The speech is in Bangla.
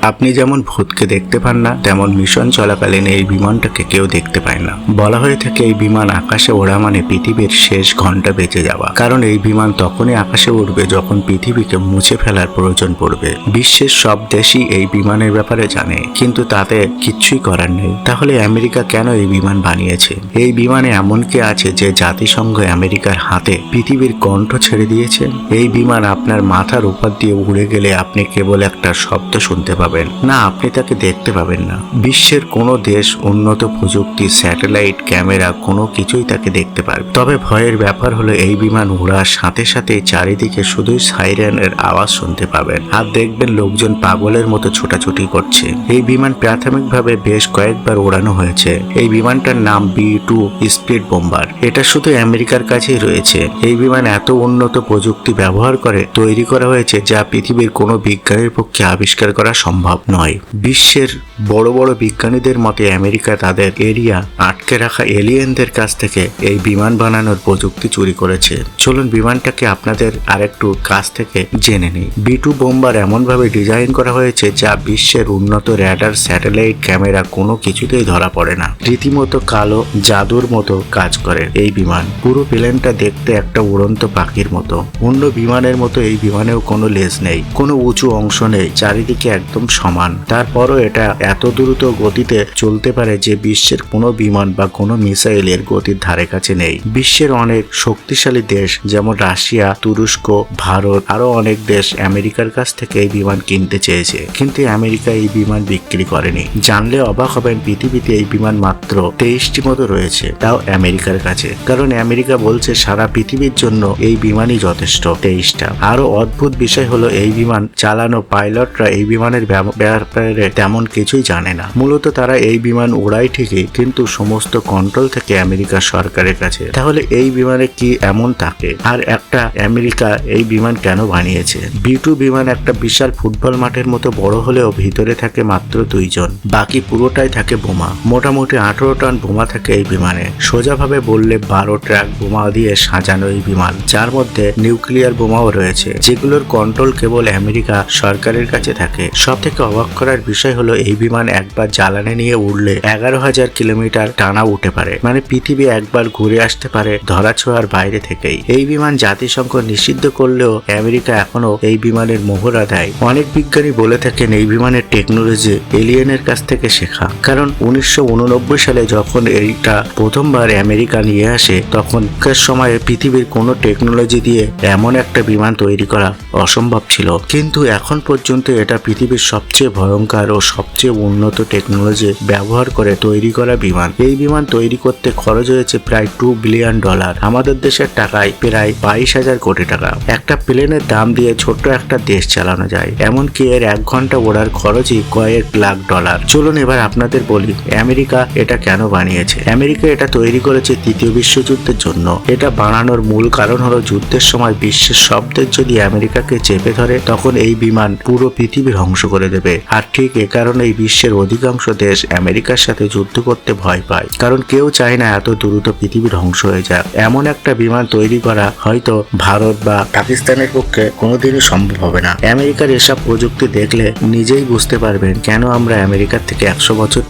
আপনি যেমন ভূতকে দেখতে পান না, তেমন মিশন চলাকালীন এই বিমানটাকে কেউ দেখতে পায় না। বলা হয়ে থাকে এই বিমান আকাশে ওড়া মানে পৃথিবীর শেষ ঘন্টা বেজে যাওয়া, কারণ এই বিমান তখনই আকাশে উঠবে যখন পৃথিবীকে মুছে ফেলার প্রয়োজন পড়বে। বিশ্বের সব দেশই এই বিমানের ব্যাপারে জানে, কিন্তু তাতে কিচ্ছুই করার নেই। তাহলে আমেরিকা কেন এই বিমান বানিয়েছে? এই বিমানে এমন কি আছে যে জাতিসংঘ আমেরিকার হাতে পৃথিবীর কণ্ঠ ছেড়ে দিয়েছে? এই বিমান আপনার মাথার উপর দিয়ে উড়ে গেলে আপনি কেবল একটা শব্দ শুনতে পাবেন না, আপনি তাকে দেখতে পাবেন না। বিশ্বের কোনো দেশ উন্নত প্রযুক্তি, স্যাটেলাইট, ক্যামেরা কোনো কিছুই তাকে দেখতে পারবে। তবে ভয়ের ব্যাপার হলো এই বিমান ওড়ার সাথে সাথে চারিদিকে শুধুই সাইরেনের আওয়াজ শুনতে পাবেন, আর দেখবেন লোকজন পাগলের মতো ছোটাছুটি করছে। এই বিমান প্রাথমিকভাবে বেশ কয়েকবার ওড়ানো হয়েছে। এই বিমানটার নাম B-2 স্পিড বোম্বার। এটা শুধু আমেরিকার কাছেই রয়েছে। এই বিমান এত উন্নত প্রযুক্তি ব্যবহার করে তৈরি করা হয়েছে যা পৃথিবীর কোনো বিজ্ঞানীর পক্ষে আবিষ্কার করা সম্ভব নয়। বিশ্বের বড় বড় বিজ্ঞানীদের মতে আমেরিকা তাদের এরিয়া আটকে রাখা এলিয়েনদের কাছ থেকে এই বিমান বানানোর প্রযুক্তি চুরি করেছে। চলুন বিমানটাকে আপনাদের আরেকটু কাছ থেকে জেনে নেই। B-2 বোম্বার এমনভাবে ডিজাইন করা হয়েছে যা বিশ্বের উন্নত র্যাডার, স্যাটেলাইট, ক্যামেরা কোনো কিছুতেই ধরা পড়ে না। রীতিমতো কালো জাদুর মতো কাজ করে এই বিমান। পুরো প্লেনটা দেখতে একটা উড়ন্ত পাখির মতো। অন্য বিমানের মতো এই বিমানেও কোনো লেজ নেই, কোনো উঁচু অংশ নেই, চারিদিকে একদম সমান। তারপরও এটা এত দ্রুত গতিতে চলতে পারে যে বিশ্বের কোনো বিমান বা কোনো মিসাইলের গতির ধারে কাছে নেই। বিশ্বের অনেক শক্তিশালী দেশ যেমন রাশিয়া, তুরস্ক, ভারত, আরো অনেক দেশ আমেরিকার কাছ থেকে এই বিমান কিনতে চেয়েছে, কিন্তু আমেরিকা এই বিমান বিক্রি করেনি। জানলে অবাক হবেন, পৃথিবীতে এই বিমান মাত্র 23টি মতো রয়েছে, তাও আমেরিকার কাছে। কারণ আমেরিকা বলছে সারা পৃথিবীর জন্য এই বিমানই যথেষ্ট, 23টা। আরো অদ্ভুত বিষয় হলো এই বিমান চালানো পাইলটরা এই বিমানের ব্যাপারে তেমন কিছুই জানে না। মূলত তারা এই বিমান ওড়ায় ঠিকই, কিন্তু সমস্ত কন্ট্রোল থেকে আমেরিকা সরকারের কাছে। তাহলে এই বিমানে কি এমন থাকে? আর একটা আমেরিকা এই বিমান কেন বানিয়েছে? B-2 বিমান একটা বিশাল ফুটবল মাঠের মতো বড় হলেও ভিতরে থাকে মাত্র 2 জন, বাকি পুরোটাই থাকে বোমা। মোটামুটি 18 টন বোমা থাকে এই বিমানে। সোজাভাবে বললে 12 ট্রাক বোমা দিয়ে সাজানো এই বিমান, যার মধ্যে নিউক্লিয়ার বোমাও রয়েছে, যেগুলোর কন্ট্রোল কেবল আমেরিকা সরকারের কাছে থাকে। সব থেকে অবাক করার বিষয় হলো এই বিমান একবার জ্বালানি নিয়ে উড়লে 11,000 কিলোমিটার টানা উঠে পারে, মানে পৃথিবী একবার ঘুরে আসতে পারে ধরাছোঁয়ার বাইরে থেকেই। এই বিমান জাতিসংঘ নিষিদ্ধ করলেও আমেরিকা এখনো এই বিমানের মোহরা দেয়। অনেক বিজ্ঞানী বলে থাকেন এই বিমানের টেকনোলজি এলিয়েনের কাছ থেকে শেখা, কারণ 1989 সালে যখন এইটা প্রথমবার আমেরিকা নিয়ে আসে তখনকার সময়ে পৃথিবীর কোনো টেকনোলজি দিয়ে এমন একটা বিমান তৈরি করা অসম্ভব ছিল, কিন্তু এখন পর্যন্ত এটা পৃথিবীর সবচেয়ে ভয়ঙ্কর ও সবচেয়ে উন্নত টেকনোলজি ব্যবহার করে তৈরি করা বিমান। এই বিমান তৈরি করতে খরচ হয়েছে প্রায় $2 বিলিয়ন, আমাদের দেশের টাকায় প্রায় 22,000 কোটি টাকা। একটা প্লেনের দাম দিয়ে ছোট্ট একটা দেশ চালানো যায়, এমনকি এর 1 ঘন্টা ওড়ার খরচই কয়েক লাখ ডলার। চলুন এবার আপনাদের বলি আমেরিকা এটা কেন বানিয়েছে। আমেরিকা এটা তৈরি করেছে তৃতীয় বিশ্বযুদ্ধের জন্য। এটা বানানোর মূল কারণ হলো যুদ্ধের সময় বিশ্বের সব দেশ যদি আমেরিকাকে চেপে ধরে তখন এই বিমান পুরো পৃথিবী ধ্বংস করে দেবে। আর ঠিক এ কারণেই বিশ্বের অধিকাংশ দেশ আমেরিকার সাথে যুদ্ধ করতে ভয় পায়, কারণ কেউ চায় না এত দ্রুত পৃথিবী ধ্বংস হয়ে যাক। এমন একটা বিমান তৈরি করা হয়তো ভারত বা পাকিস্তানের পক্ষে কোনোদিনই সম্ভব হবে না। আমেরিকার এসব প্রযুক্তি দেখলে নিজেই বুঝতে পারবেন কেন আমরা আমেরিকার থেকে 100 বছর